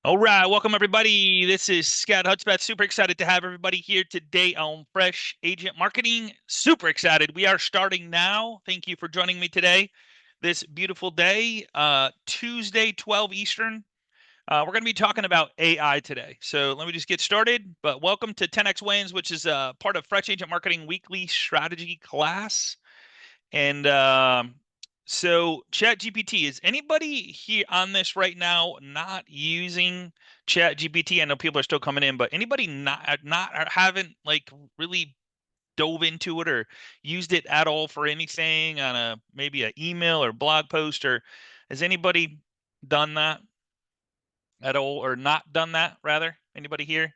All right, welcome everybody. This is Scott Hudspeth. Super excited to have everybody here today on Fresh Agent Marketing. Super excited. We are starting now. Thank you for joining me today. This beautiful day, Tuesday, 12 Eastern. We're going to be talking about AI today. So let me just get started. But welcome to 10X Wins, which is part of Fresh Agent Marketing weekly strategy class. And so ChatGPT, is anybody here on this right now not using ChatGPT? I know people are still coming in, but anybody not or haven't like really dove into it or used it at all for anything on a maybe an email or blog post, or has anybody done that at all or not done that rather? Anybody here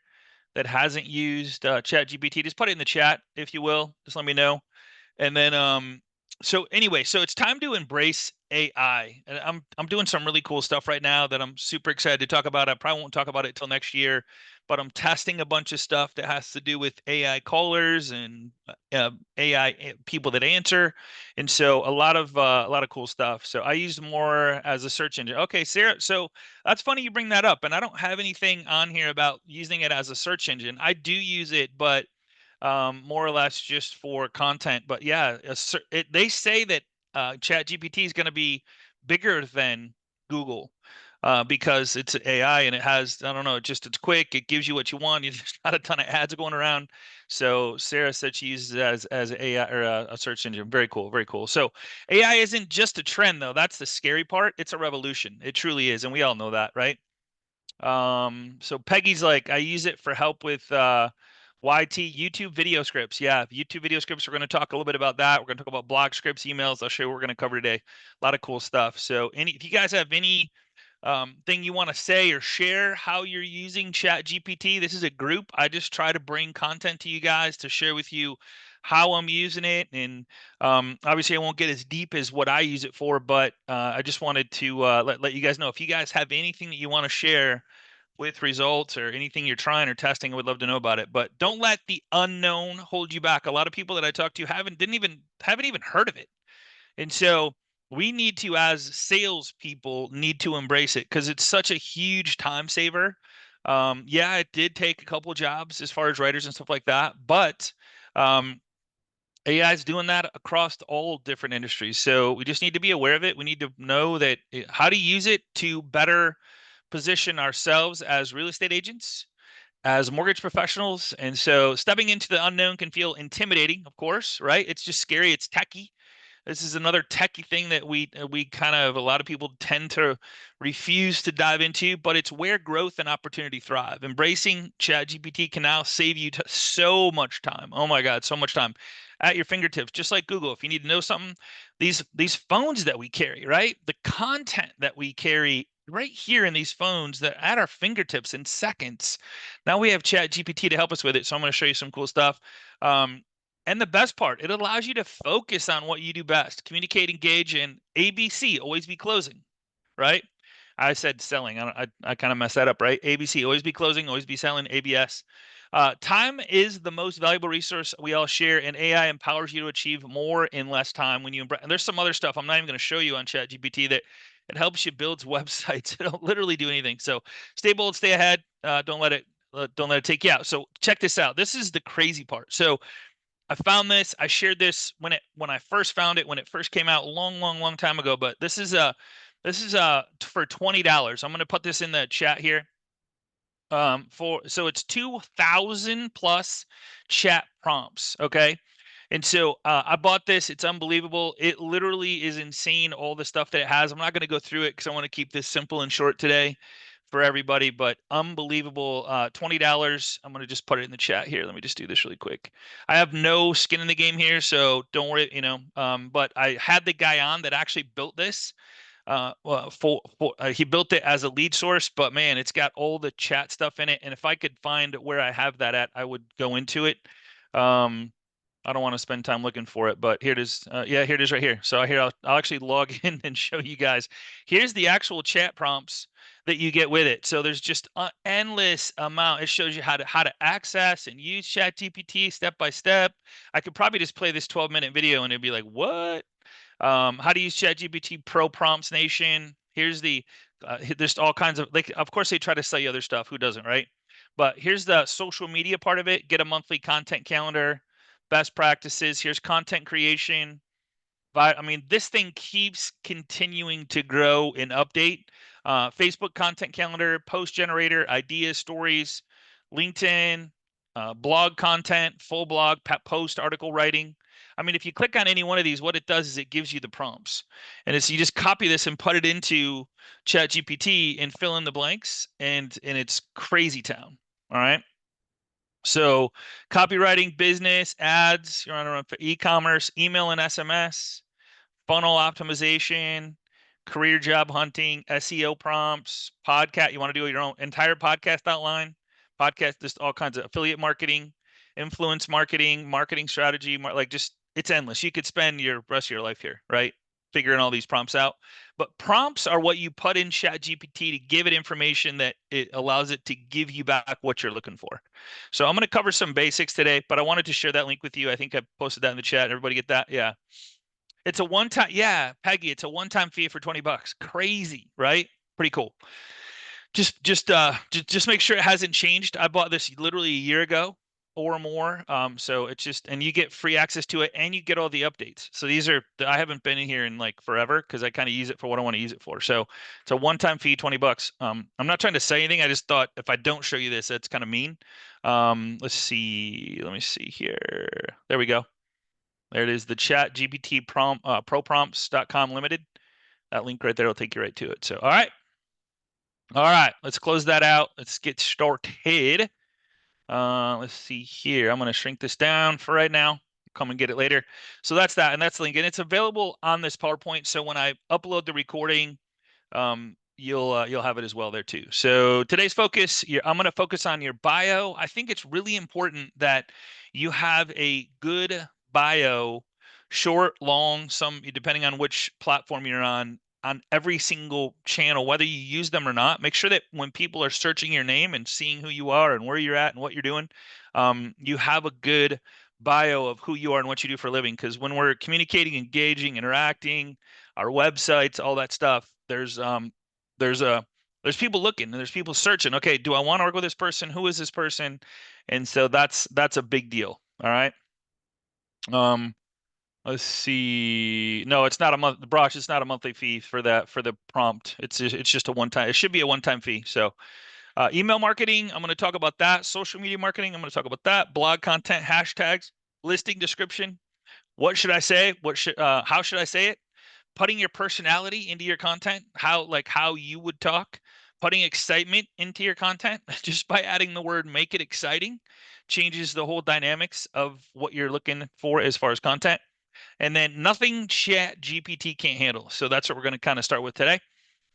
that hasn't used ChatGPT? Just put it in the chat if you will. Just let me know. And then so anyway, so it's time to embrace AI. And I'm doing some really cool stuff right now that I'm super excited to talk about. I probably won't talk about it till next year, but I'm testing a bunch of stuff that has to do with AI callers and AI people that answer. And so a lot of cool stuff. So I use more as a search engine. Okay, Sarah, so that's funny you bring that up. And I don't have anything on here about using it as a search engine. I do use it, but more or less just for content. But yeah, they say that ChatGPT is going to be bigger than Google because it's AI and it has, I don't know, it's quick. It gives you what you want. There's not a ton of ads going around. So Sarah said she uses it as AI or a search engine. Very cool, very cool. So AI isn't just a trend though. That's the scary part. It's a revolution. It truly is, and we all know that, right? So Peggy's like, I use it for help with YT YouTube video scripts. Yeah, YouTube video scripts. We're going to talk a little bit about that. We're going to talk about blog scripts, emails. I'll show you what we're going to cover today. A lot of cool stuff. So if you guys have any thing you want to say or share how you're using Chat GPT, this is a group. I just try to bring content to you guys to share with you how I'm using it. And obviously I won't get as deep as what I use it for, but I just wanted to let you guys know if you guys have anything that you want to share with results or anything you're trying or testing, I would love to know about it. But don't let the unknown hold you back. A lot of people that I talk to haven't even heard of it. And so we need to, as salespeople, need to embrace it because it's such a huge time saver. Yeah, it did take a couple of jobs as far as writers and stuff like that, but AI is doing that across all different industries. So we just need to be aware of it. We need to know that how to use it to better position ourselves as real estate agents, as mortgage professionals. And so stepping into the unknown can feel intimidating, of course, right? It's just scary. It's techy. This is another techie thing that we kind of a lot of people tend to refuse to dive into, but it's where growth and opportunity thrive. Embracing ChatGPT can now save you so much time. Oh my God, so much time at your fingertips. Just like Google, if you need to know something, these phones that we carry, right? The content that we carry right here in these phones that at our fingertips in seconds. Now we have ChatGPT to help us with it. So I'm going to show you some cool stuff. And the best part, it allows you to focus on what you do best. Communicate, engage, and ABC, always be closing, right? I said selling. I kind of messed that up, right? ABC, always be closing, always be selling, ABS. Time is the most valuable resource we all share, and AI empowers you to achieve more in less time when you embrace. And there's some other stuff I'm not even going to show you on ChatGPT that it helps you build websites. It don't literally do anything. So stay bold, stay ahead. Don't let it take you out. So check this out. This is the crazy part. So I found this. I shared this when I first found it when it first came out long time ago. But this is for $20. I'm gonna put this in the chat here. For so it's 2,000 plus chat prompts. Okay. And so I bought this. It's unbelievable. It literally is insane. All the stuff that it has. I'm not going to go through it because I want to keep this simple and short today for everybody, but unbelievable. $20. I'm going to just put it in the chat here. Let me just do this really quick. I have no skin in the game here, so don't worry, but I had the guy on that actually built this. Well, he built it as a lead source, but man, it's got all the chat stuff in it. And if I could find where I have that at, I would go into it. I don't want to spend time looking for it, but here it is. Yeah, here it is right here. So here I'll actually log in and show you guys. Here's the actual chat prompts that you get with it. So there's just an endless amount. It shows you how to access and use ChatGPT step by step. I could probably just play this 12-minute video and it'd be like, what? How to use ChatGPT Pro Prompts Nation. Here's the There's all kinds of, like, of course they try to sell you other stuff. Who doesn't, right? But here's the social media part of it. Get a monthly content calendar, best practices. Here's content creation. But I mean, this thing keeps continuing to grow and update. Facebook content calendar, post generator, ideas, stories, LinkedIn, blog content, full blog, post, article writing. I mean, if you click on any one of these, what it does is it gives you the prompts. And it's you just copy this and put it into ChatGPT and fill in the blanks, and it's crazy town. All right. So copywriting, business, ads, you're on for e-commerce, email and SMS, funnel optimization, career job hunting, SEO prompts, podcast. You want to do your own entire podcast outline, podcast, just all kinds of affiliate marketing, influence marketing, marketing strategy, like just it's endless. You could spend your rest of your life here, right? Figuring all these prompts out. But prompts are what you put in ChatGPT to give it information that it allows it to give you back what you're looking for. So I'm going to cover some basics today, but I wanted to share that link with you. I think I posted that in the chat. Everybody get that? Yeah. It's a one-time, yeah, Peggy, it's a one-time fee for $20. Crazy, right? Pretty cool. Just make sure it hasn't changed. I bought this literally a year ago or more. So it's just, and you get free access to it and you get all the updates. So these are, I haven't been in here in like forever because I kind of use it for what I want to use it for. So it's a one-time fee, $20. I'm not trying to say anything. I just thought if I don't show you this, that's kind of mean. Let's see. Let me see here. There we go. There it is, the ChatGPT proprompts.com limited. That link right there will take you right to it. So, all right, let's close that out. Let's get started. Let's see here. I'm going to shrink this down for right now. Come and get it later. So that's that, and that's the link, and it's available on this PowerPoint. So when I upload the recording, you'll have it as well there too. So today's focus, I'm going to focus on your bio. I think it's really important that you have a good bio, short, long, some depending on which platform you're on every single channel, whether you use them or not. Make sure that when people are searching your name and seeing who you are and where you're at and what you're doing, you have a good bio of who you are and what you do for a living. Because when we're communicating, engaging, interacting, our websites, all that stuff, there's people looking and there's people searching. Okay, do I want to work with this person? Who is this person? And so that's a big deal. All right. Let's see. No, it's not a month. Brosh, it's not a monthly fee for that for the prompt. It's just a one time. It should be a one-time fee. So, email marketing. I'm going to talk about that. Social media marketing. I'm going to talk about that. Blog content, hashtags, listing description. What should I say? How should I say it? Putting your personality into your content, how you would talk, putting excitement into your content just by adding the word make it exciting changes the whole dynamics of what you're looking for as far as content. And then nothing ChatGPT can't handle. So that's what we're going to kind of start with today.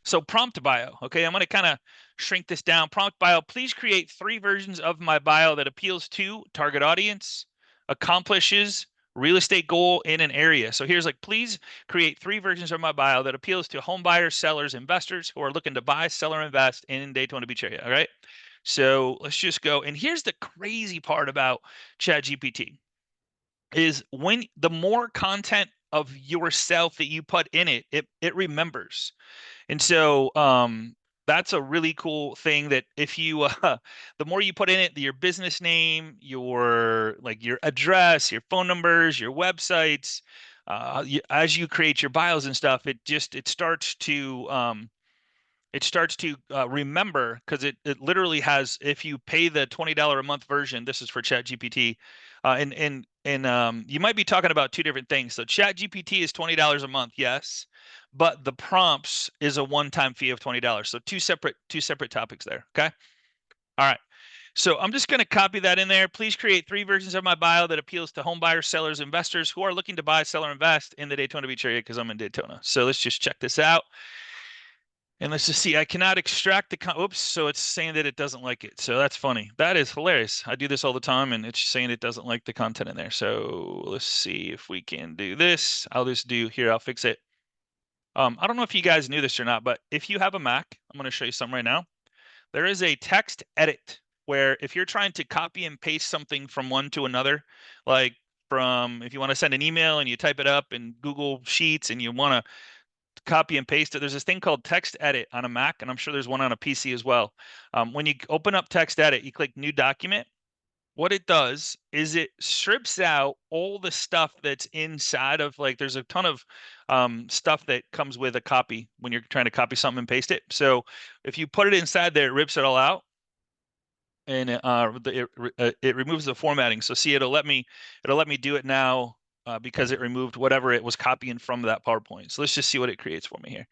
So prompt bio. Okay, I'm going to kind of shrink this down. Prompt bio. Please create 3 versions of my bio that appeals to target audience, accomplishes real estate goal in an area. So here's please create 3 versions of my bio that appeals to home buyers, sellers, investors who are looking to buy, sell, or invest in Daytona Beach area. All right. So let's just go. And here's the crazy part about ChatGPT is when the more content of yourself that you put in it, it remembers. And so that's a really cool thing that if you the more you put in it, your business name, your address, your phone numbers, your websites, as you create your bios and stuff, it starts to remember, because it literally has, if you pay the $20 a month version, this is for ChatGPT, and you might be talking about 2 different things. So ChatGPT is $20 a month, yes, but the prompts is a one-time fee of $20. So two separate topics there. Okay. All right. So I'm just going to copy that in there. Please create 3 versions of my bio that appeals to home buyers, sellers, investors who are looking to buy, sell, or invest in the Daytona Beach area, because I'm in Daytona. So let's just check this out. And let's just see, I cannot extract the, oops, so it's saying that it doesn't like it. So that's funny. That is hilarious. I do this all the time and it's saying it doesn't like the content in there. So let's see if we can do this. I'll fix it. I don't know if you guys knew this or not, but if you have a Mac, I'm going to show you some right now. There is a text edit where if you're trying to copy and paste something from one to another, if you want to send an email and you type it up in Google Sheets and you want to copy and paste it. There's this thing called text edit on a Mac, and I'm sure there's one on a PC as well. When you open up text edit, you click new document. What it does is it strips out all the stuff that's inside of, like, there's a ton of stuff that comes with a copy when you're trying to copy something and paste it. So if you put it inside there, it rips it all out, and it removes the formatting. So see, it'll let me do it now because it removed whatever it was copying from that PowerPoint. So let's just see what it creates for me here.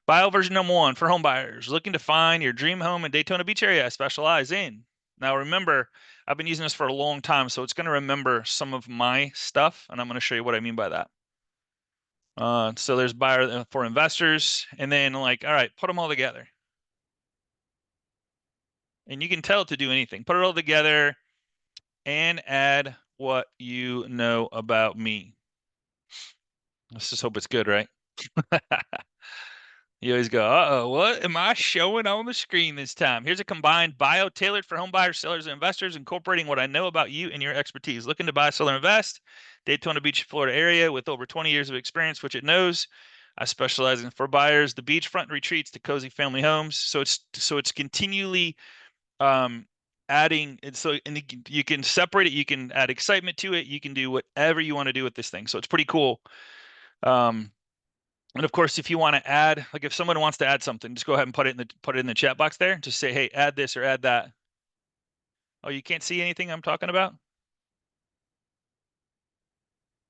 Bio version number 1 for home buyers looking to find your dream home in Daytona Beach area. I specialize in. Now remember, I've been using this for a long time, so it's going to remember some of my stuff, and I'm going to show you what I mean by that. So there's buyer for investors, and then, like, all right, put them all together. And you can tell it to do anything. Put it all together and add what you know about me. Let's just hope it's good, right? You always go, uh-oh, what am I showing on the screen this time? Here's a combined bio tailored for home buyers, sellers, and investors, incorporating what I know about you and your expertise. Looking to buy, sell, or invest. Daytona Beach, Florida area with over 20 years of experience, which it knows. I specialize in for buyers, the beachfront retreats to cozy family homes. So it's continually adding, and so, and you can separate it. You can add excitement to it. You can do whatever you want to do with this thing. So it's pretty cool. And of course, if you want to add, like if someone wants to add something, just go ahead and put it in the chat box there. Just say, hey, add this or add that. Oh, you can't see anything I'm talking about?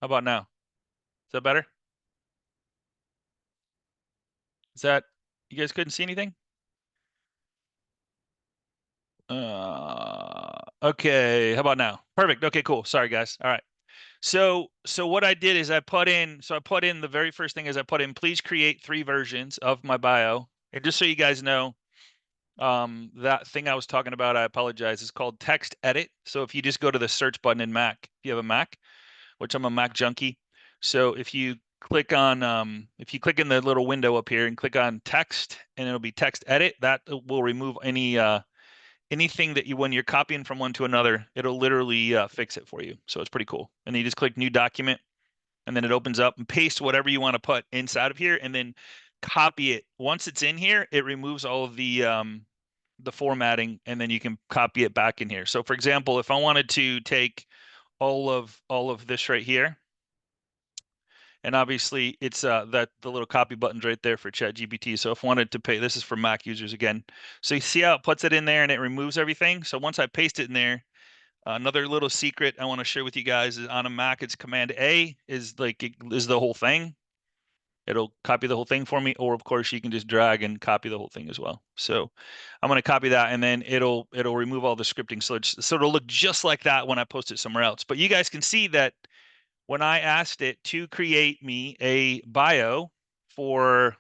How about now? Is that better? Is that, you guys couldn't see anything? Okay, how about now? Perfect. Okay, cool. Sorry, guys. All right. So what I did is I put in the very first thing is I put in, please create 3 versions of my bio. And just so you guys know, that thing I was talking about, I apologize, is called text edit. So if you just go to the search button in Mac, if you have a Mac, which I'm a Mac junkie. So if you click on, if you click in the little window up here and click on text, and it'll be text edit, that will remove any, anything that when you're copying from one to another, it'll literally fix it for you. So it's pretty cool. And then you just click new document, and then it opens up, and paste whatever you want to put inside of here, and then copy it. Once it's in here, it removes all of the formatting, and then you can copy it back in here. So for example, if I wanted to take all of this right here, and obviously it's that the little copy button's right there for ChatGPT. So if I wanted to pay, this is for Mac users again. So you see how it puts it in there and it removes everything. So once I paste it in there, another little secret I want to share with you guys is on a Mac, it's Command A is the whole thing. It'll copy the whole thing for me, or of course you can just drag and copy the whole thing as well. So I'm going to copy that, and then it'll remove all the scripting. So it'll look just like that when I post it somewhere else. But you guys can see that when I asked it to create me a bio it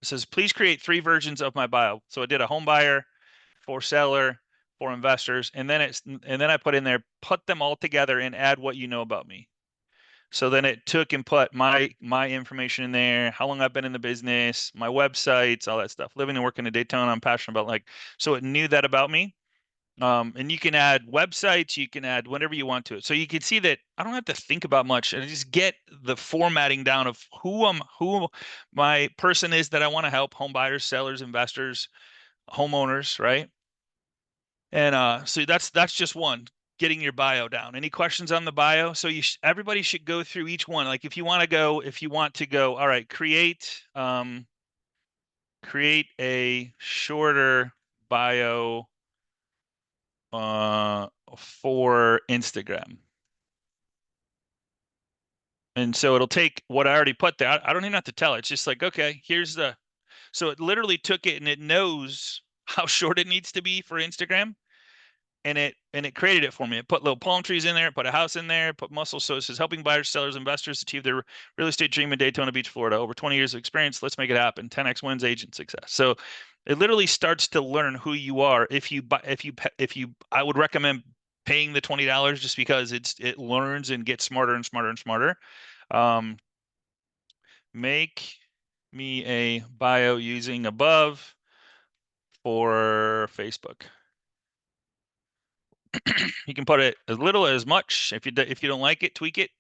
says, please create 3 versions of my bio. So I did a home buyer, for seller, for investors, and then I put in there, put them all together and add what you know about me. So then it took and put my information in there, how long I've been in the business, my websites, all that stuff. Living and working in Daytona, I'm passionate about, like, so it knew that about me. And you can add websites, you can add whatever you want to it. So you can see that I don't have to think about much, and I just get the formatting down of who my person is that I want to help: home buyers, sellers, investors, homeowners, right? And so that's just one, getting your bio down. Any questions on the bio? So everybody should go through each one. Like if you want to go, all right, create a shorter bio for Instagram. And so it'll take what I already put there. I don't even have to tell it. It's just like, okay, so it literally took it and it knows how short it needs to be for Instagram. And it created it for me. It put little palm trees in there, put a house in there, put muscle. So it says, helping buyers, sellers, investors achieve their real estate dream in Daytona Beach, Florida. Over 20 years of experience. Let's make it happen. 10x wins agent success. So it literally starts to learn who you are. I would recommend paying the $20 just because it learns and gets smarter and smarter and smarter. Make me a bio using above for Facebook. You can put it as little as much. If you don't like it, tweak it.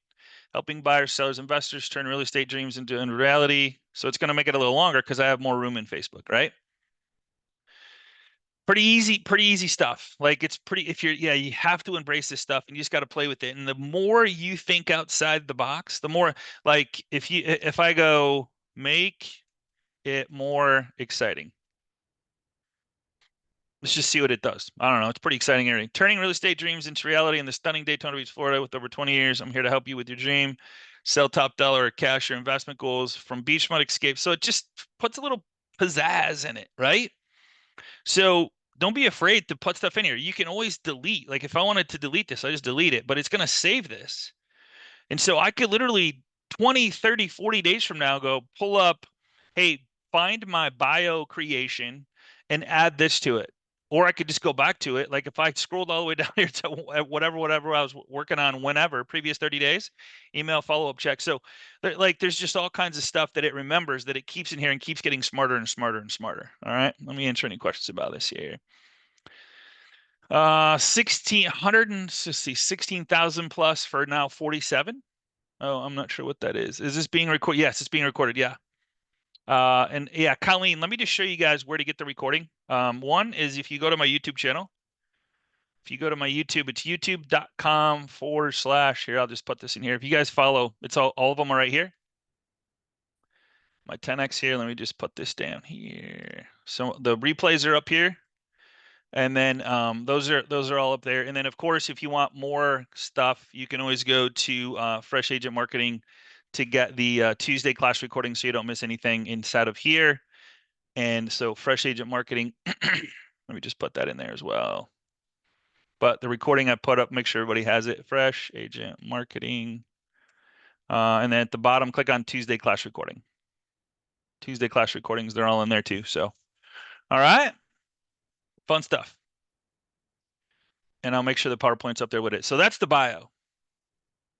helping buyers, sellers, investors turn real estate dreams into reality. So it's going to make it a little longer because I have more room in Facebook, right? Pretty easy stuff. Like it's pretty, if you're, yeah, you have to embrace this stuff and you just got to play with it. And the more you think outside the box, the more, like if I go make it more exciting, let's just see what it does. I don't know. It's pretty exciting area. Turning real estate dreams into reality in the stunning Daytona Beach, Florida with over 20 years. I'm here to help you with your dream. Sell top dollar or cash your investment goals from beachfront escape. So it just puts a little pizzazz in it, right? So don't be afraid to put stuff in here. You can always delete. Like if I wanted to delete this, I just delete it, but it's going to save this. And so I could literally 20, 30, 40 days from now go pull up, hey, find my bio creation and add this to it. Or I could just go back to it. Like if I scrolled all the way down here to whatever I was working on whenever, previous 30 days, email follow-up check. So like there's just all kinds of stuff that it remembers that it keeps in here and keeps getting smarter and smarter and smarter. All right. Let me answer any questions about this here. 16,000 plus for now 47. Oh, I'm not sure what that is. Is this being recorded? Yes, it's being recorded. Yeah. And yeah, Colleen, let me just show you guys where to get the recording. One is if you go to my YouTube channel. If you go to my YouTube, it's youtube.com/. Here, I'll just put this in here. If you guys follow, it's all of them are right here. My 10X here. Let me just put this down here. So the replays are up here. And then those are all up there. And then of course, if you want more stuff, you can always go to Fresh Agent Marketing to get the Tuesday class recording so you don't miss anything inside of here. And so Fresh Agent Marketing, let me just put that in there as well. But the recording I put up, make sure everybody has it. Fresh Agent Marketing. And then at the bottom, click on Tuesday class recording. Tuesday class recordings, they're all in there too. So, all right. Fun stuff. And I'll make sure the PowerPoint's up there with it. So that's the bio.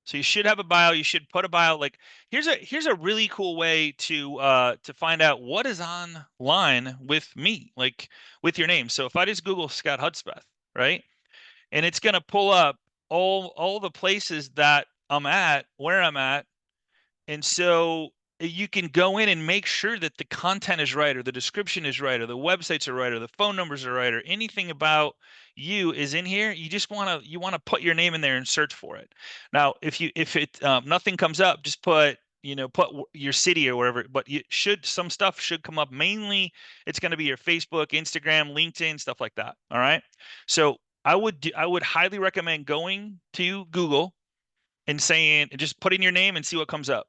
So you should have a bio. You should put a bio. Like here's a really cool way to find out what is online with me, like with your name. So if I just Google Scott Hudspeth, right, and it's gonna pull up all the places that I'm at, where I'm at, and so you can go in and make sure that the content is right, or the description is right, or the websites are right, or the phone numbers are right, or anything about you is in here. You just want to put your name in there and search for it. Now, if it nothing comes up, just put your city or wherever. But some stuff should come up. Mainly, it's going to be your Facebook, Instagram, LinkedIn, stuff like that. All right. So I would highly recommend going to Google and just put in your name and see what comes up.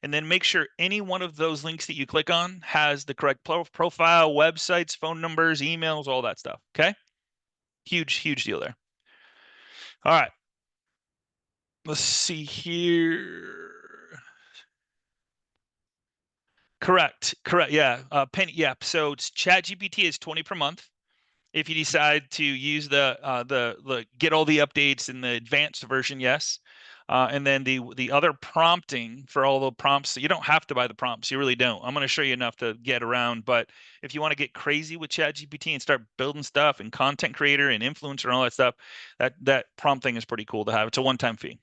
And then make sure any one of those links that you click on has the correct profile, websites, phone numbers, emails, all that stuff. Okay. Huge deal there. All right. Let's see here. Correct. Yeah. Penny. Yeah. So it's ChatGPT is 20 per month. If you decide to use the get all the updates in the advanced version, yes. And then the other prompting for all the prompts, you don't have to buy the prompts. You really don't. I'm going to show you enough to get around. But if you want to get crazy with ChatGPT and start building stuff and content creator and influencer and all that stuff, that prompt thing is pretty cool to have. It's a one-time fee.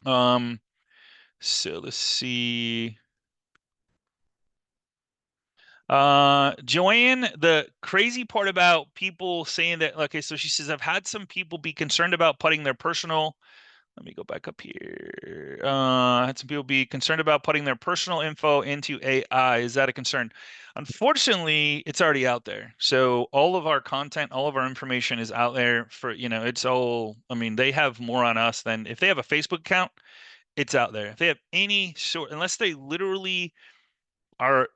So let's see. Joanne, the crazy part about people saying that, okay, so she says, I've had some people be concerned about putting their personal, let me go back up here. I had some people be concerned about putting their personal info into AI. Is that a concern? Unfortunately, it's already out there. So all of our content, all of our information is out there for, it's all, I mean, they have more on us than if they have a Facebook account, it's out there. If they have any sort, unless they literally are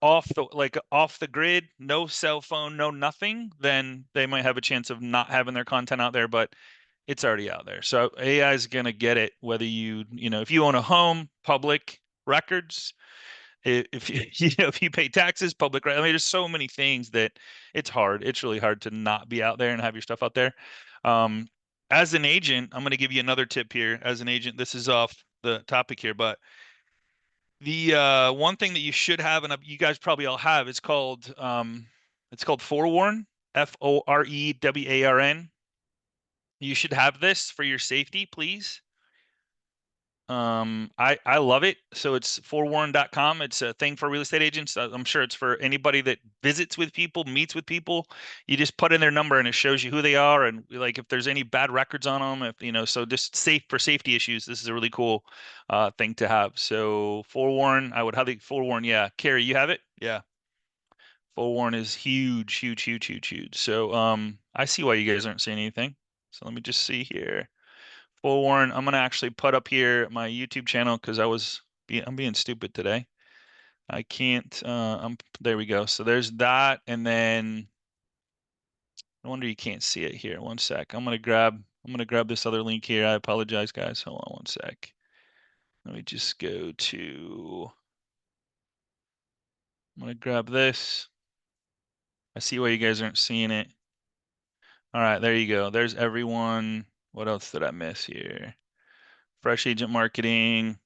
off the grid, no cell phone, no nothing, then they might have a chance of not having their content out there, but it's already out there. So AI is going to get it whether if you own a home, public records, if you if you pay taxes, public, I mean, there's so many things that it's really hard to not be out there and have your stuff out there. As an agent, I'm going to give you another tip here. As an agent, this is off the topic here, but the one thing that you should have, and you guys probably all have, it's called Forewarn, FOREWARN. You should have this for your safety, please. I love it. So it's forewarn.com. It's a thing for real estate agents. I'm sure it's for anybody that visits with people, meets with people. You just put in their number and it shows you who they are and like if there's any bad records on them, if you know, so just safe for safety issues. This is a really cool thing to have. So forewarn, I would highly forewarn. Yeah, Carrie, you have it? Yeah. Forewarn is huge, huge, huge, huge, huge. So I see why you guys aren't saying anything. So let me just see here. Forewarn, I'm gonna actually put up here my YouTube channel because I'm being stupid today. I can't there we go. So there's that, and then no wonder you can't see it here. One sec. I'm gonna grab this other link here. I apologize, guys. Hold on one sec. Let me just go to I'm gonna grab this. I see why you guys aren't seeing it. All right, there you go. There's everyone. What else did I miss here? Fresh agent marketing.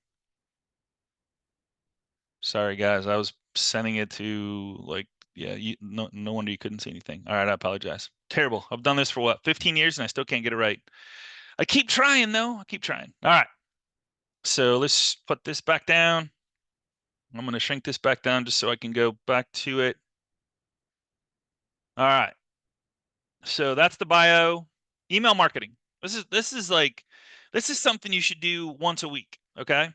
Sorry, guys. I was sending it to like, yeah, no wonder you couldn't see anything. All right, I apologize. Terrible. I've done this for what, 15 years and I still can't get it right. I keep trying though. I keep trying. All right. So let's put this back down. I'm going to shrink this back down just so I can go back to it. All right. So that's the bio. Email marketing. This is something you should do once a week. Okay.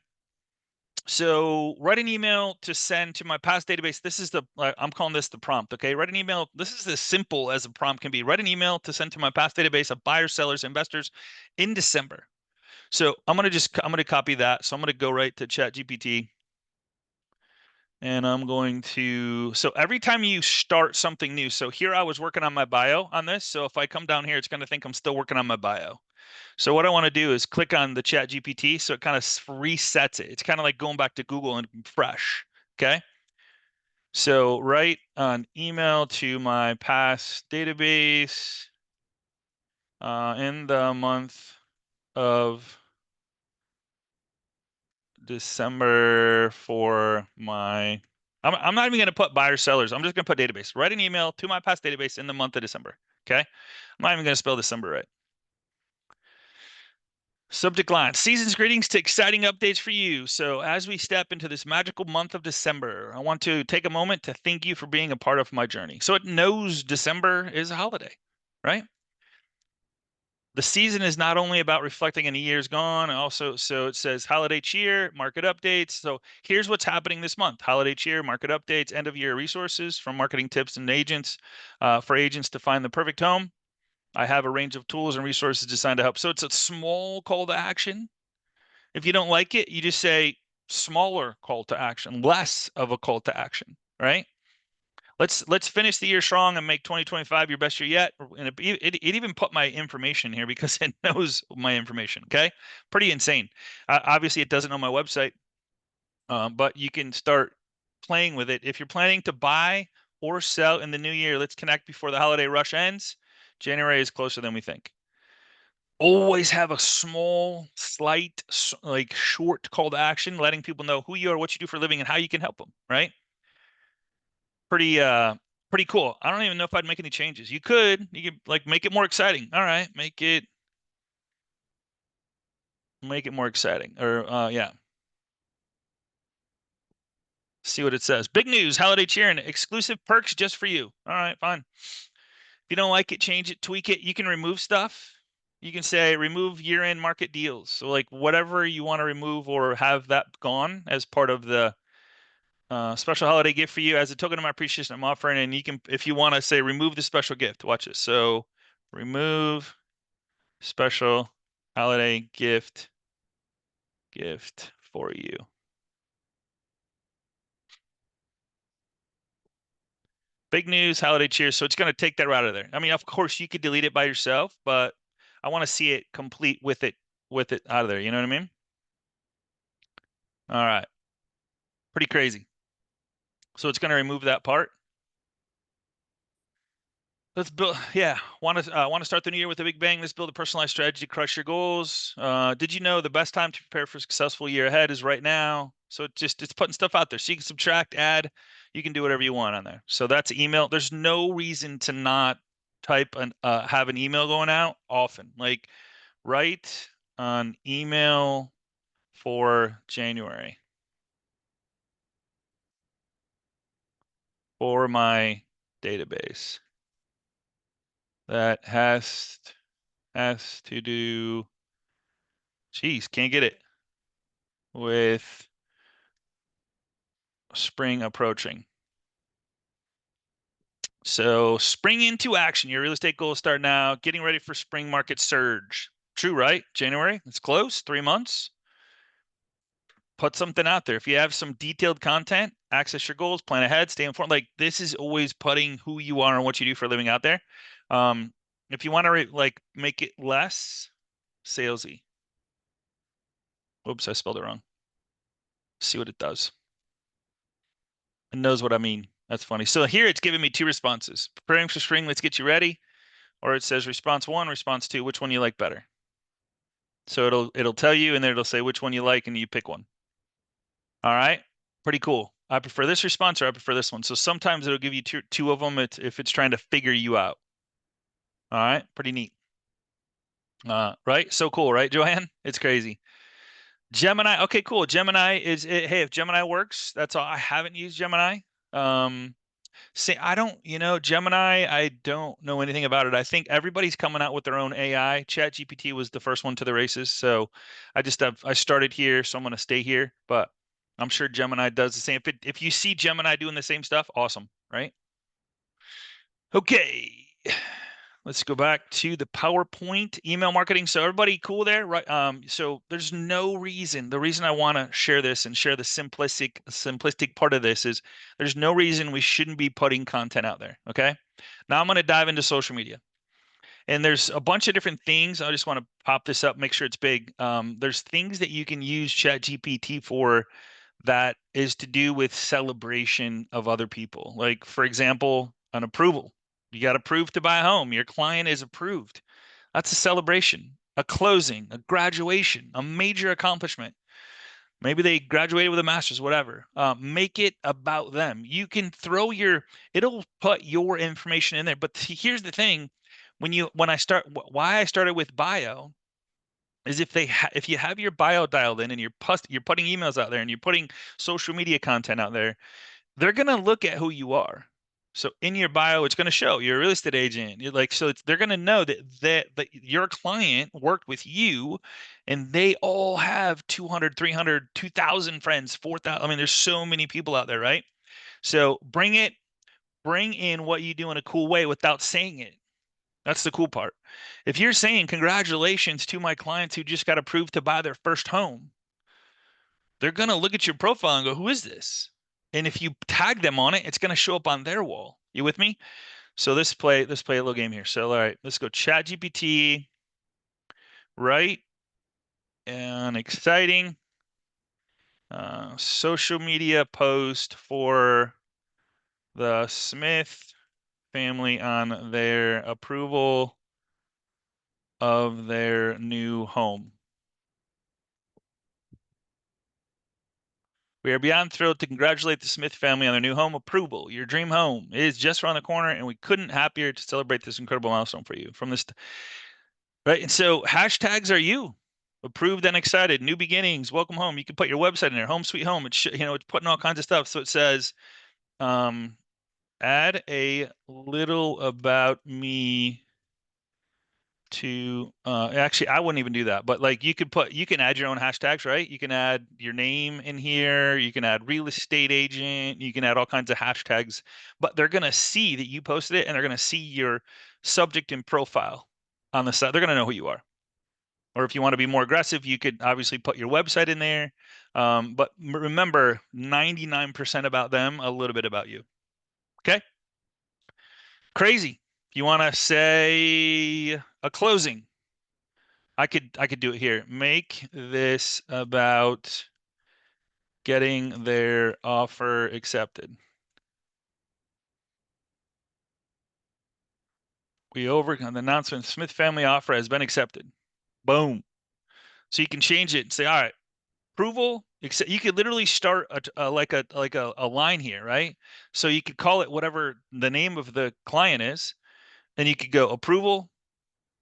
So write an email to send to my past database. This is I'm calling this the prompt. Okay. Write an email. This is as simple as a prompt can be. Write an email to send to my past database of buyers, sellers, investors in December. So I'm going to copy that. So I'm going to go right to ChatGPT and I'm going to, so every time you start something new, so here I was working on my bio on this. So if I come down here, it's going to think I'm still working on my bio. So what I want to do is click on the Chat GPT, so it kind of resets it. It's kind of like going back to Google and fresh. Okay. So write an email to my past database in the month of December for my. I'm not even going to put buyers sellers. I'm just going to put database. Write an email to my past database in the month of December. Okay. I'm not even going to spell December right. Subject line, season's greetings to exciting updates for you. So as we step into this magical month of December, I want to take a moment to thank you for being a part of my journey. So it knows December is a holiday, right? The season is not only about reflecting on the years gone, also, so it says holiday cheer, market updates. So here's what's happening this month. Holiday cheer, market updates, end of year resources from marketing tips and agents for agents to find the perfect home. I have a range of tools and resources designed to help. So it's a small call to action. If you don't like it, you just say smaller call to action, less of a call to action, right? Let's finish the year strong and make 2025 your best year yet. And it even put my information here because it knows my information. Okay, pretty insane. Obviously, it doesn't know my website, but you can start playing with it. If you're planning to buy or sell in the new year, let's connect before the holiday rush ends. January is closer than we think. Always have a small, slight, like short call to action, letting people know who you are, what you do for a living, and how you can help them, right? Pretty pretty cool. I don't even know if I'd make any changes. You could like make it more exciting. All right, make it more exciting. Or yeah. See what it says. Big news, holiday cheering, exclusive perks just for you. All right, fine. If you don't like it, change it, tweak it. You can remove stuff. You can say remove year-end market deals. So like whatever you want to remove or have that gone as part of the special holiday gift for you as a token of my appreciation I'm offering. And you can, if you want to say remove the special gift, watch this. So remove special holiday gift for you. Big news, holiday cheers. So it's going to take that right out of there. I mean, of course you could delete it by yourself, but I want to see it complete with it out of there. You know what I mean? All right. Pretty crazy. So it's going to remove that part. Let's build. Yeah, want to start the new year with a big bang. Let's build a personalized strategy to crush your goals. Did you know the best time to prepare for a successful year ahead is right now? So it's putting stuff out there. So you can subtract, add, you can do whatever you want on there. So that's email. There's no reason to not type and have an email going out often. Like write an email for January for my database. That has to do, geez, can't get it, with spring approaching. So spring into action. Your real estate goals start now. Getting ready for spring market surge. True, right? January, it's close, 3 months. Put something out there. If you have some detailed content, access your goals, plan ahead, stay informed. Like this is always putting who you are and what you do for a living out there. If you want to like make it less salesy. Oops, I spelled it wrong. See what it does. It knows what I mean. That's funny. So here it's giving me 2 responses. Preparing for spring, let's get you ready. Or it says response 1, response 2, which one you like better. So it'll tell you, and then it'll say which one you like, and you pick one. All right, pretty cool. I prefer this response, or I prefer this one. So sometimes it'll give you two of them if it's trying to figure you out. All right, pretty neat. Right? So cool, right, Joanne? It's crazy. Gemini. Okay, cool. Gemini is hey, if Gemini works, that's all. I haven't used Gemini. Say, I don't, Gemini, I don't know anything about it. I think everybody's coming out with their own AI. ChatGPT was the first one to the races. So I started here, so I'm going to stay here, but I'm sure Gemini does the same. If you see Gemini doing the same stuff, awesome, right? Okay. Let's go back to the PowerPoint email marketing. So everybody cool there, right? So there's no reason. The reason I want to share this and share the simplistic part of this is there's no reason we shouldn't be putting content out there. Okay. Now I'm going to dive into social media. And there's a bunch of different things. I just want to pop this up, make sure it's big. There's things that you can use ChatGPT for that is to do with celebration of other people. Like, for example, an approval. You got approved to buy a home. Your client is approved. That's a celebration, a closing, a graduation, a major accomplishment. Maybe they graduated with a master's, whatever. Make it about them. You can it'll put your information in there. But here's the thing: why I started with bio is if you have your bio dialed in and you're putting emails out there and you're putting social media content out there, they're gonna look at who you are. So in your bio, it's gonna show you're a real estate agent. They're gonna know that your client worked with you, and they all have 200, 300, 2,000 friends, 4,000. I mean, there's so many people out there, right? So bring in what you do in a cool way without saying it. That's the cool part. If you're saying congratulations to my clients who just got approved to buy their first home, they're going to look at your profile and go, who is this? And if you tag them on it, it's going to show up on their wall. You with me? So let's play a little game here. So, all right, let's go ChatGPT, right? And exciting social media post for the Smith family on their approval of their new home. We are beyond thrilled to congratulate the Smith family on their new home approval. Your dream home is just around the corner, and we couldn't happier to celebrate this incredible milestone for you. From this, right? And so hashtags are you approved and excited, new beginnings, welcome home. You can put your website in there, home sweet home. It's it's putting all kinds of stuff. So it says, add a little about me to actually I wouldn't even do that, but like you can add your own hashtags, right? You can add your name in here, you can add real estate agent, you can add all kinds of hashtags, but they're gonna see that you posted it and they're gonna see your subject and profile on the side. They're gonna know who you are. Or if you want to be more aggressive, you could obviously put your website in there. But remember, 99% about them, a little bit about you. Okay? Crazy. If you want to say a closing, I could do it here. Make this about getting their offer accepted. The announcement, Smith family offer has been accepted. Boom. So you can change it and say, all right, approval. You could literally start a line here, right? So you could call it whatever the name of the client is, and you could go approval,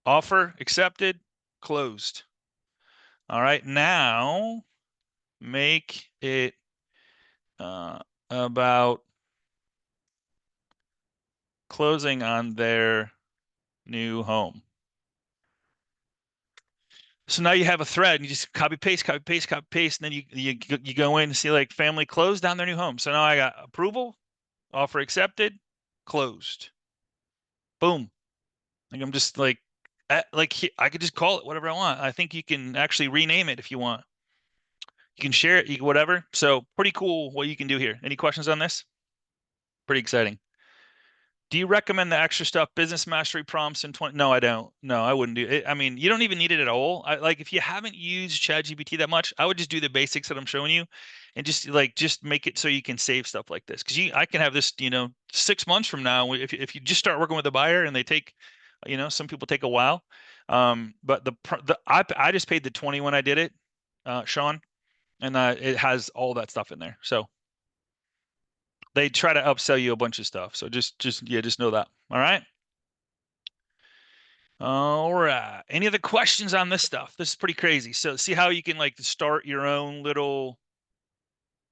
offer accepted, closed. All right, now make it about closing on their new home. So now you have a thread and you just copy paste, copy paste, copy paste, and then you go in and see like family closed on their new home. So now I got approval, offer accepted, closed. Boom. Like I'm just like I could just call it whatever I want. I think you can actually rename it if you want. You can share it, whatever. So pretty cool what you can do here. Any questions on this? Pretty exciting. Do you recommend the extra stuff, business mastery prompts in 20? No, I don't. No, I wouldn't do it. I mean, you don't even need it at all. Like if you haven't used ChatGPT that much, I would just do the basics that I'm showing you and just make it so you can save stuff like this. Because I can have this, 6 months from now, if you just start working with a buyer and they take, some people take a while. But I just paid the 20 when I did it, Sean, and it has all that stuff in there. So they try to upsell you a bunch of stuff. So just know that. All right. All right. Any other questions on this stuff? This is pretty crazy. So see how you can like start your own little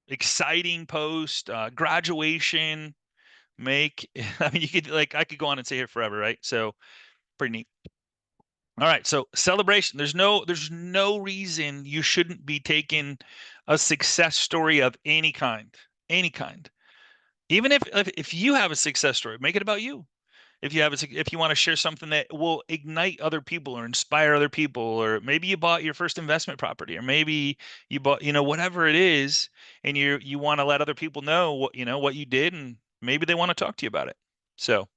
exciting post, graduation, make, I mean, I could go on and say here forever, right? So pretty neat. All right. So celebration. There's no reason you shouldn't be taking a success story of any kind, any kind. Even if you have a success story, make it about you. If you want to share something that will ignite other people or inspire other people, or maybe you bought your first investment property, or maybe you bought, whatever it is, and you want to let other people know what you did, and maybe they want to talk to you about it. So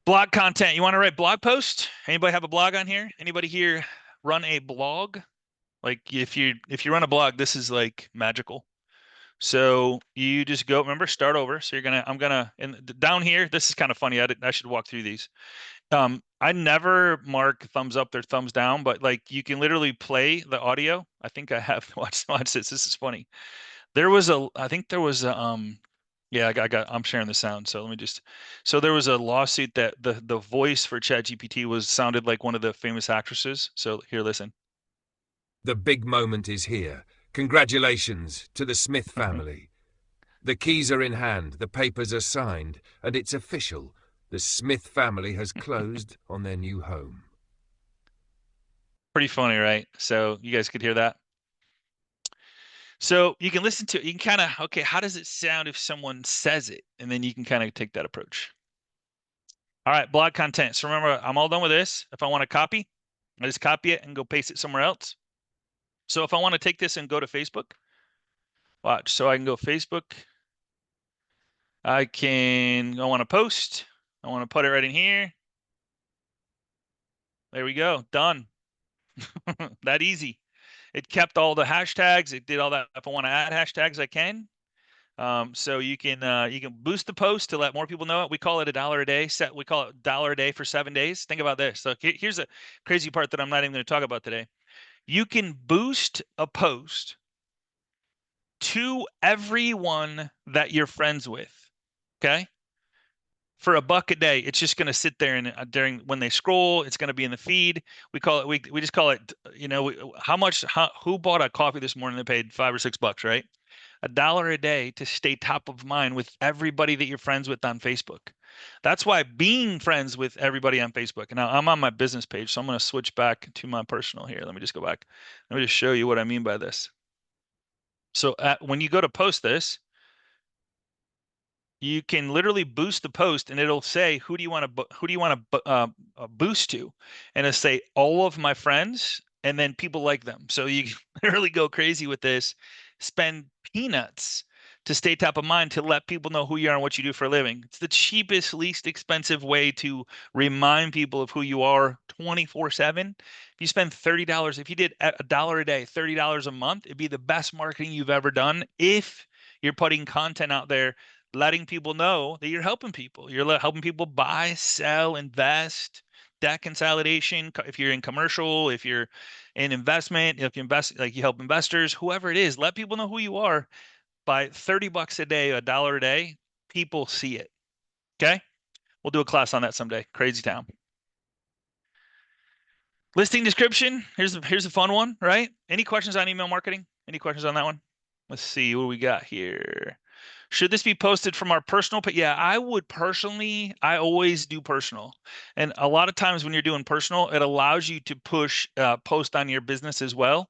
blog content. You want to write blog post? Anybody have a blog on here? Anybody here run a blog? Like if you run a blog, this is like magical. So you just go, remember, start over. So I'm gonna, and down here, this is kind of funny. I should walk through these. I never mark thumbs up or thumbs down, but like you can literally play the audio. I think I have watch this. This is funny. I think there was yeah, I'm sharing the sound. So so there was a lawsuit that the voice for ChatGPT sounded like one of the famous actresses. So here, listen. The big moment is here. Congratulations to the Smith family. The keys are in hand, the papers are signed, and it's official. The Smith family has closed on their new home. Pretty funny, right? So you guys could hear that. So you can listen to it. You can kind of, okay, how does it sound if someone says it? And then you can kind of take that approach. All right, blog content. So remember, I'm all done with this. If I want to copy, I just copy it and go paste it somewhere else. So if I want to take this and go to Facebook, watch. So I can go Facebook. I want to post. I want to put it right in here. There we go. Done. That easy. It kept all the hashtags. It did all that. If I want to add hashtags, I can. So you can boost the post to let more people know it. We call it $1 a day. We call it $1 a day for 7 days. Think about this. So here's a crazy part that I'm not even going to talk about today. You can boost a post to everyone that you're friends with. Okay. For $1 a day, it's just going to sit there and during when they scroll, it's going to be in the feed. We just call it, who bought a coffee this morning that paid $5 or $6, right? $1 a day to stay top of mind with everybody that you're friends with on Facebook. That's why being friends with everybody on Facebook. Now I'm on my business page, so I'm going to switch back to my personal here. Let me just go back. Let me just show you what I mean by this. So when you go to post this, you can literally boost the post and it'll say who do you want to boost to, and it'll say all of my friends and then people like them. So you literally go crazy with this, spend peanuts to stay top of mind, to let people know who you are and what you do for a living. It's the cheapest, least expensive way to remind people of who you are 24/7. If you spend $30, if you did $1 a day, $30 a month, it'd be the best marketing you've ever done if you're putting content out there, letting people know that you're helping people. You're helping people buy, sell, invest, debt consolidation. If you're in commercial, if you're in investment, if you invest, like you help investors, whoever it is, let people know who you are. By $30 a day, $1 a day, people see it. Okay. We'll do a class on that someday. Crazy town. Listing description. Here's a fun one, right? Any questions on email marketing? Any questions on that one? Let's see what we got here. Should this be posted from our personal? But yeah, I would personally, I always do personal. And a lot of times when you're doing personal, it allows you to push post on your business as well.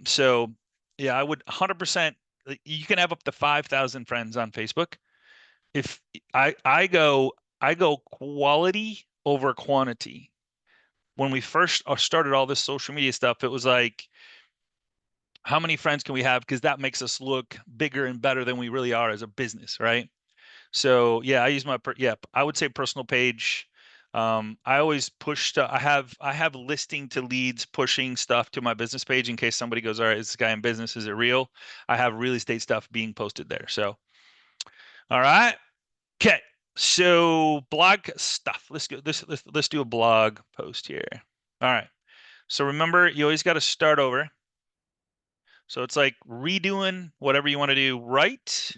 So yeah, I would 100%. You can have up to 5,000 friends on Facebook. If I go quality over quantity. When we first started all this social media stuff, it was like, how many friends can we have? Because that makes us look bigger and better than we really are as a business, right? So yeah, I use yeah, I would say personal page. I always push stuff. I have listing to leads pushing stuff to my business page in case somebody goes, all right, is this guy in business? Is it real? I have real estate stuff being posted there. So all right. Okay. So blog stuff. Let's go. Let's do a blog post here. All right. So remember, you always got to start over. So it's like redoing whatever you want to do. Write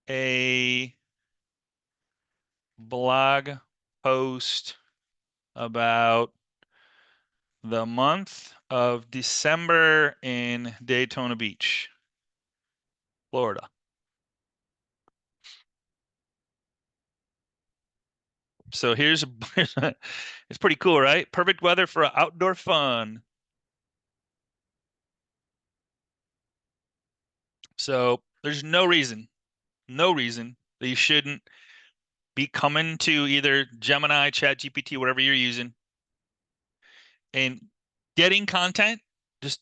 a blog post about the month of December in Daytona Beach, Florida. So here's it's pretty cool, right? Perfect weather for outdoor fun. So there's no reason that you shouldn't be coming to either Gemini, ChatGPT, whatever you're using, and getting content. Just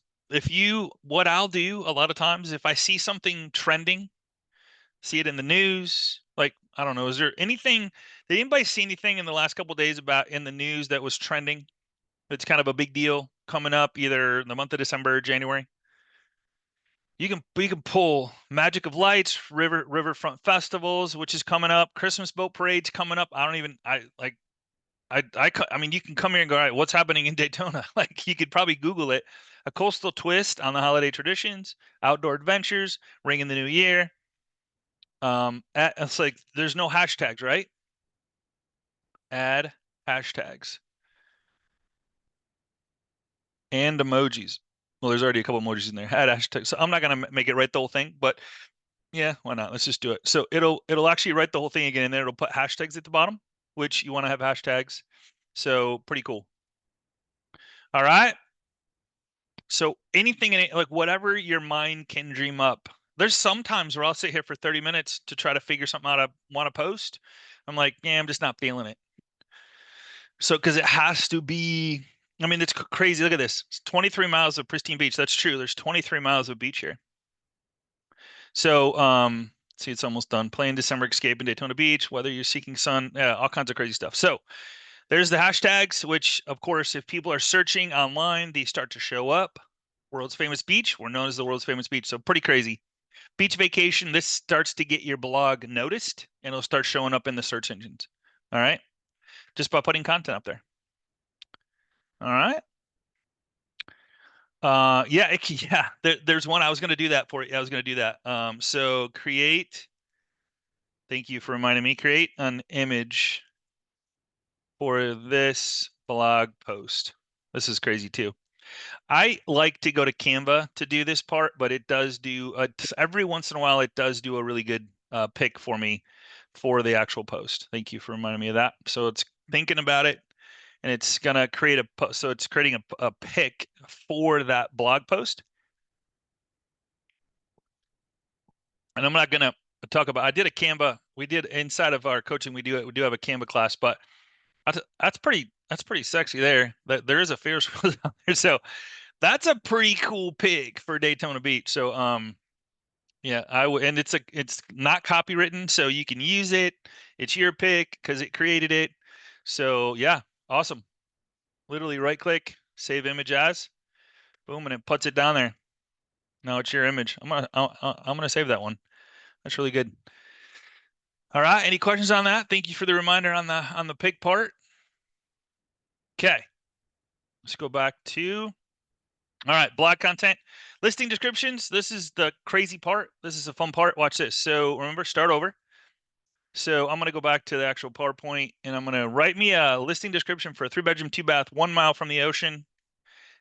what I'll do a lot of times, if I see something trending, see it in the news, like, I don't know, is there anything, did anybody see anything in the last couple of days about in the news that was trending? It's kind of a big deal coming up either in the month of December or January. You can pull Magic of Lights, Riverfront Festivals, which is coming up, Christmas boat parades coming up. I don't even I like I mean, you can come here and go, all right, what's happening in Daytona? Like, you could probably Google it. A coastal twist on the holiday traditions, outdoor adventures, ringing the new year. It's like there's no hashtags, right? Add hashtags and emojis. Well, there's already a couple emojis in there. Add hashtags. So I'm not gonna make it write the whole thing, but yeah, why not? Let's just do it. So it'll actually write the whole thing again, and then it'll put hashtags at the bottom, which you want to have hashtags. So pretty cool. All right. So anything in it, like whatever your mind can dream up. There's sometimes where I'll sit here for 30 minutes to try to figure something out I want to post. I'm like, yeah, I'm just not feeling it. So because it has to be, I mean, it's crazy. Look at this. It's 23 miles of pristine beach. That's true. There's 23 miles of beach here. So see, it's almost done. Playing December Escape in Daytona Beach, whether you're seeking sun, yeah, all kinds of crazy stuff. So there's the hashtags, which of course, if people are searching online, they start to show up. World's famous beach. We're known as the world's famous beach. So pretty crazy. Beach vacation. This starts to get your blog noticed and it'll start showing up in the search engines. All right. Just by putting content up there. All right. Yeah, yeah. There's one. I was going to do that for you. I was going to do that. So create. Thank you for reminding me. Create an image for this blog post. This is crazy too. I like to go to Canva to do this part, but it does do every once in a while. It does do a really good pick for me for the actual post. Thank you for reminding me of that. So it's thinking about it, and it's gonna create a post. So it's creating a pick for that blog post. And I'm not gonna talk about. I did a Canva. We did inside of our coaching. We do have a Canva class, but that's pretty sexy there. That there is a Ferris wheel out there, so that's a pretty cool pig for Daytona Beach. So yeah, I would, and it's not copywritten, so you can use it. It's your pick because it created it. So yeah, awesome. Literally right click, save image as, boom, and it puts it down there. Now it's your image. I'm gonna save that one. That's really good. All right, any questions on that? Thank you for the reminder on the pig part. Okay, let's go back to, all right, blog content, listing descriptions. This is the crazy part. This is the fun part. Watch this. So remember, start over. So I'm going to go back to the actual PowerPoint and I'm going to write me a listing description for a 3-bedroom, 2-bath, 1 mile from the ocean.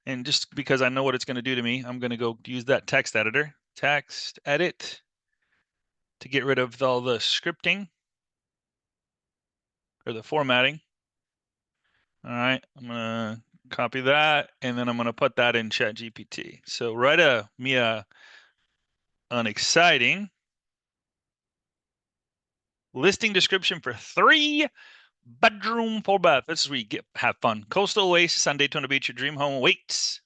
And just because I know what it's going to do to me, I'm going to go use that text editor, text edit, to get rid of all the scripting or the formatting. All right, I'm going to copy that and then I'm going to put that in ChatGPT. So write an exciting listing description for 3-bedroom, 4-bath. This is where you have fun. Coastal oasis on Daytona Beach. Your dream home awaits.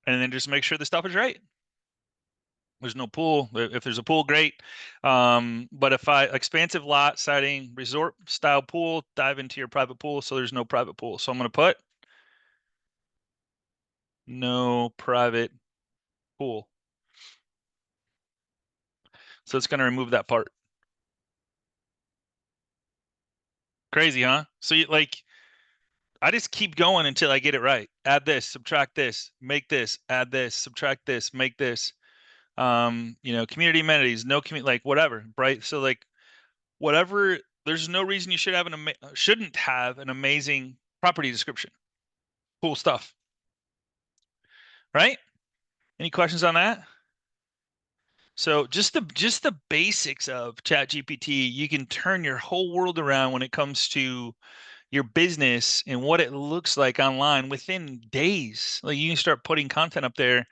And then just make sure the stuff is right. There's no pool. If there's a pool, great. But if expansive lot, siding, resort style pool, dive into your private pool. So there's no private pool. So I'm going to put no private pool. So it's going to remove that part. Crazy, huh? So I just keep going until I get it right. Add this, subtract this, make this, add this, subtract this, make this. Community amenities, no community, like whatever, right? So like whatever, there's no reason you shouldn't have an amazing property description. Cool stuff, right? Any questions on that? So just the basics of ChatGPT, you can turn your whole world around when it comes to your business and what it looks like online within days. Like you can start putting content up there.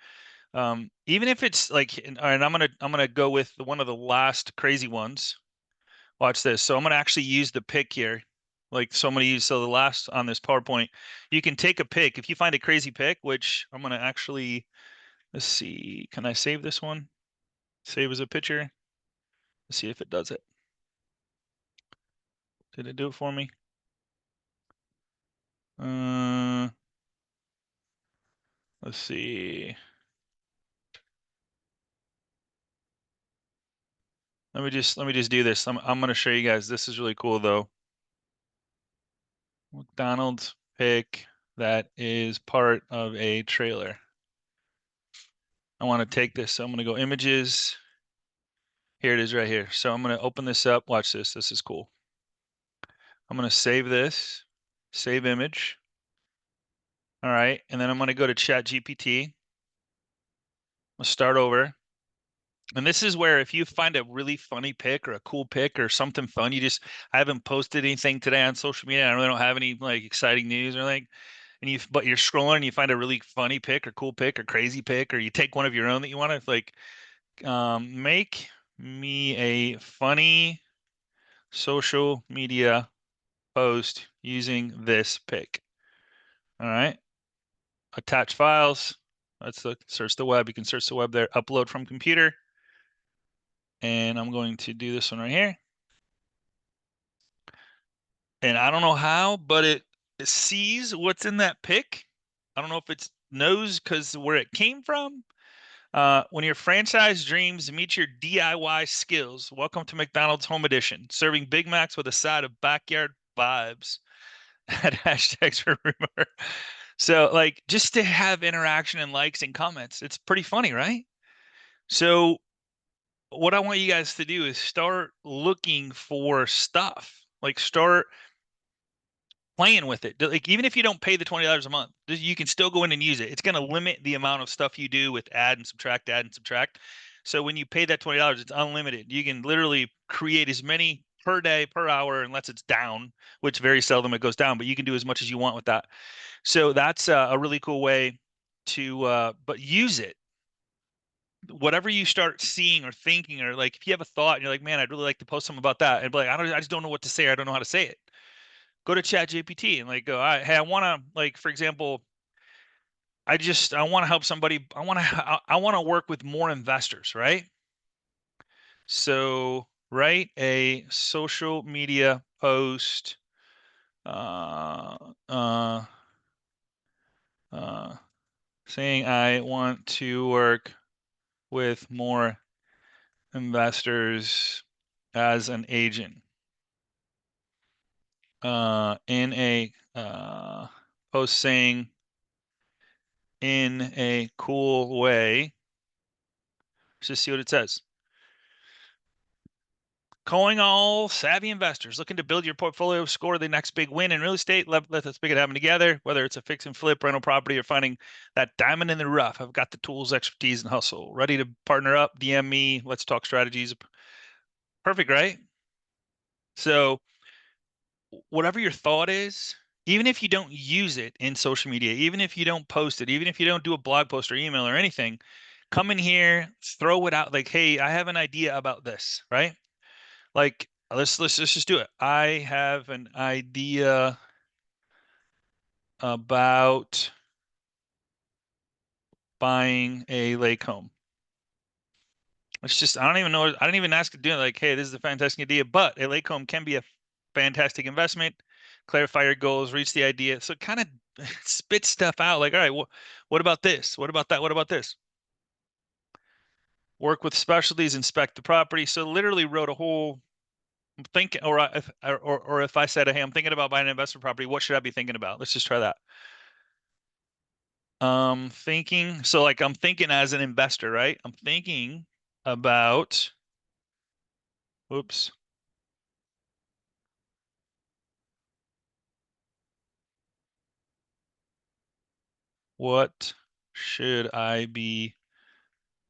Even if it's like, and I'm gonna go with one of the last crazy ones. Watch this. So I'm gonna actually use the pick here. So the last on this PowerPoint, you can take a pick. If you find a crazy pick, which I'm gonna actually, let's see, can I save this one? Save as a picture. Let's see if it does it. Did it do it for me? Let's see. Let me just do this. I'm gonna show you guys. This is really cool though. McDonald's pick that is part of a trailer. I want to take this. So I'm gonna go images. Here it is right here. So I'm gonna open this up. Watch this. This is cool. I'm gonna save this, save image. All right, and then I'm gonna go to ChatGPT. I'll start over. And this is where if you find a really funny pic or a cool pic or something fun, I haven't posted anything today on social media. I really don't have any like exciting news or anything. But you're scrolling and you find a really funny pic or cool pic or crazy pic, or you take one of your own that you want to like, make me a funny social media post using this pic. All right. Attach files. Let's search the web. You can search the web there. Upload from computer. And I'm going to do this one right here. And I don't know how, but it sees what's in that pic. I don't know if it knows because where it came from. When your franchise dreams meet your DIY skills, welcome to McDonald's Home Edition, serving Big Macs with a side of backyard vibes. Add hashtags for rumor. So, like, just to have interaction and likes and comments, it's pretty funny, right? So, what I want you guys to do is start looking for stuff. Like, start playing with it. Like even if you don't pay the $20 a month, you can still go in and use it. It's going to limit the amount of stuff you do with add and subtract, add and subtract. So when you pay that $20, it's unlimited. You can literally create as many per day, per hour, unless it's down, which very seldom it goes down, but you can do as much as you want with that. So that's a really cool way to, but use it. Whatever you start seeing or thinking, or like if you have a thought and you're like, man, I'd really like to post something about that. And be like, I just don't know what to say. Or I don't know how to say it. Go to ChatGPT and like go, hey, I want to like, for example, I want to help somebody. I want to work with more investors, right? So write a social media post, uh, uh, uh, saying I want to work with more investors as an agent. In a post saying in a cool way. Let's just see what it says. Calling all savvy investors looking to build your portfolio, score the next big win in real estate. Let's make it happen together. Whether it's a fix and flip, rental property, or finding that diamond in the rough, I've got the tools, expertise, and hustle. Ready to partner up? DM me. Let's talk strategies. Perfect, right? So whatever your thought is, even if you don't use it in social media, even if you don't post it, even if you don't do a blog post or email or anything, come in here, throw it out like, hey, I have an idea about this, right? Like, let's just do it. I have an idea about buying a lake home. It's just I don't even know. I didn't even ask to do it. Like, hey, this is a fantastic idea, but a lake home can be a fantastic investment. Clarify your goals, reach the idea. So kind of spit stuff out. Like, all right, what about this? What about that? What about this? Work with specialties, inspect the property. So literally wrote a whole think, or if I said, hey, I'm thinking about buying an investment property, what should I be thinking about? Let's just try that. Thinking. So like I'm thinking as an investor, right? I'm thinking about. Whoops. What should I be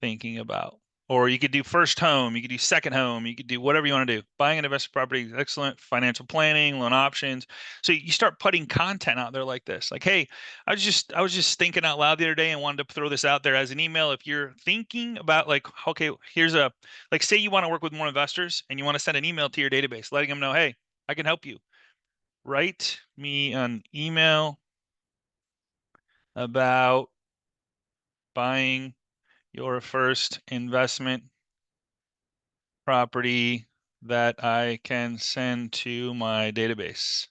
thinking about? Or you could do first home, you could do second home, you could do whatever you want to do. Buying an investment property is excellent. Financial planning, loan options. So you start putting content out there like this. Like, hey, I was just thinking out loud the other day and wanted to throw this out there as an email. If you're thinking about like, okay, here's a like say you want to work with more investors and you want to send an email to your database, letting them know, hey, I can help you. Write me an email about buying your first investment property that I can send to my database,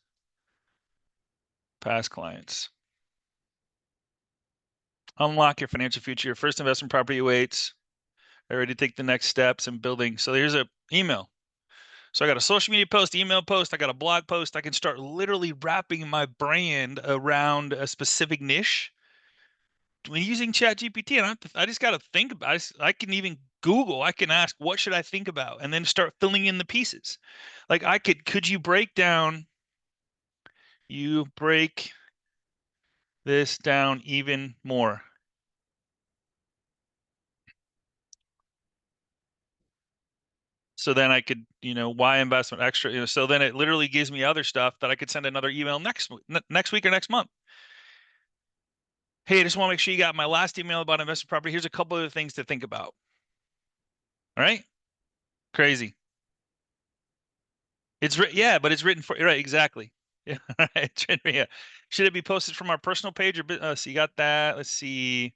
past clients. Unlock your financial future. Your first investment property awaits. I ready to take the next steps in building. So here's a email. So I got a social media post, email post, I got a blog post. I can start literally wrapping my brand around a specific niche when using ChatGPT, and I just got to think about it. I can even Google, I can ask, what should I think about? And then start filling in the pieces. Like could you break this down even more? So then I could, why investment extra, so then it literally gives me other stuff that I could send another email next week or next month. Hey, I just want to make sure you got my last email about investment property. Here's a couple of things to think about. All right. Crazy. Yeah, but it's written for right, exactly. Yeah, it's written, yeah. Should it be posted from our personal page or so you got that? Let's see.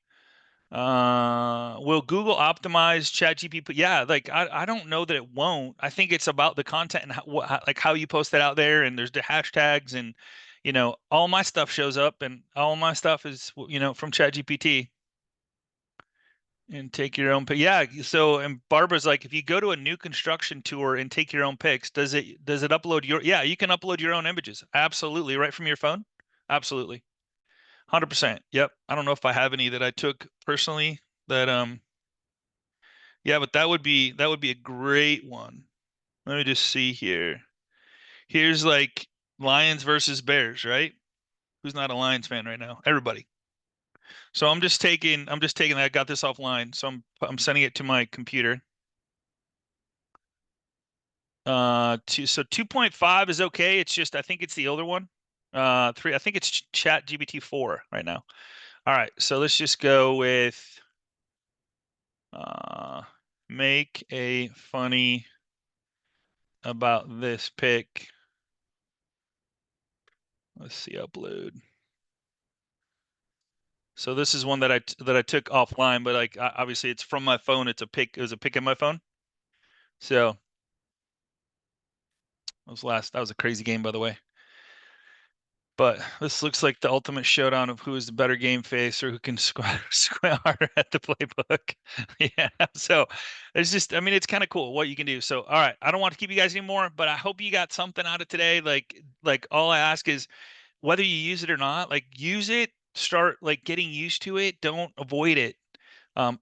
Will Google optimize ChatGPT? Yeah, like I don't know that it won't. I think it's about the content and like how you post it out there, and there's the hashtags, and all my stuff shows up, and all my stuff is from ChatGPT. And take your own pick. Yeah. So, and Barbara's like, if you go to a new construction tour and take your own pics, does it upload yeah, you can upload your own images. Absolutely. Right from your phone. Absolutely. 100%. Yep. I don't know if I have any that I took personally that, yeah, but that would be a great one. Let me just see here. Here's like Lions versus Bears, right? Who's not a Lions fan right now? Everybody. So I'm just taking I got this offline. So I'm sending it to my computer. So 2.5 is okay. It's just I think it's the older one. Three, I think it's Chat GPT 4 right now. All right, so let's just go with uh make a funny about this pick. Let's see, upload. So this is one that I took offline, but like obviously it's from my phone. It's a pick. It was a pick in my phone. So that was a crazy game, by the way. But this looks like the ultimate showdown of who is the better game face or who can square harder at the playbook. Yeah. So I mean, it's kind of cool what you can do. So, all right. I don't want to keep you guys anymore, but I hope you got something out of today. Like all I ask is whether you use it or not, like use it, start like getting used to it. Don't avoid it.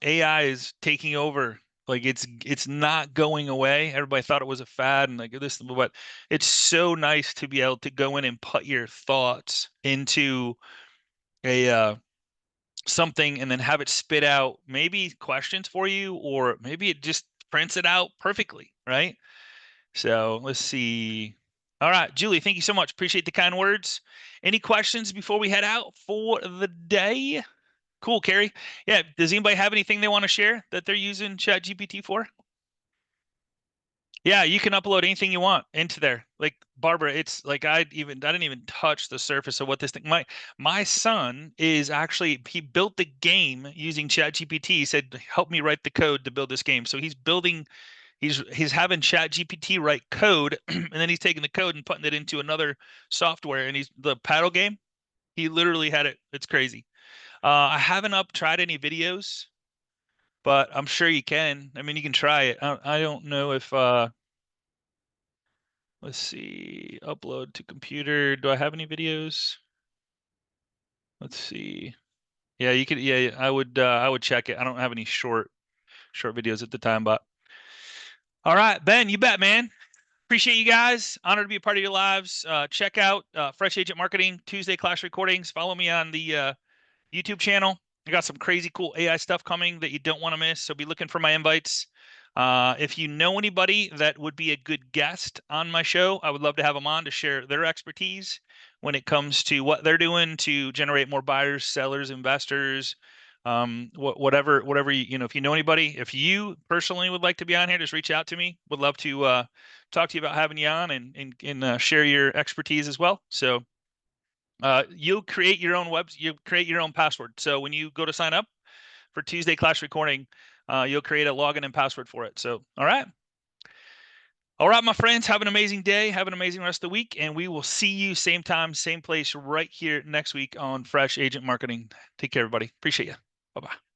AI is taking over Like it's not going away. Everybody thought it was a fad and like this, but it's so nice to be able to go in and put your thoughts into a something and then have it spit out maybe questions for you, or maybe it just prints it out perfectly, right? So let's see. All right, Julie, thank you so much. Appreciate the kind words. Any questions before we head out for the day? Cool, Carrie. Yeah, does anybody have anything they want to share that they're using ChatGPT for? Yeah, you can upload anything you want into there. Like Barbara, it's like I didn't even touch the surface of what this thing. My son is actually he built the game using ChatGPT. He said, "Help me write the code to build this game." So he's having ChatGPT write code, and then he's taking the code and putting it into another software. And he's the paddle game. He literally had it. It's crazy. I haven't tried any videos, but I'm sure you can. I mean, you can try it. I don't know if let's see, upload to computer. Do I have any videos? Let's see. Yeah, you could. Yeah, I would check it. I don't have any short videos at the time, but all right, Ben, you bet, man. Appreciate you guys. Honored to be a part of your lives. Check out Fresh Agent Marketing Tuesday class recordings. Follow me on the YouTube channel. I got some crazy cool AI stuff coming that you don't want to miss. So be looking for my invites. If you know anybody that would be a good guest on my show, I would love to have them on to share their expertise when it comes to what they're doing to generate more buyers, sellers, investors, whatever if you know anybody, if you personally would like to be on here, just reach out to me. Would love to talk to you about having you on and share your expertise as well. So you create your own password. So when you go to sign up for Tuesday class recording, you'll create a login and password for it. So, all right. All right, my friends, have an amazing day. Have an amazing rest of the week. And we will see you same time, same place right here next week on Fresh Agent Marketing. Take care, everybody. Appreciate you. Bye-bye.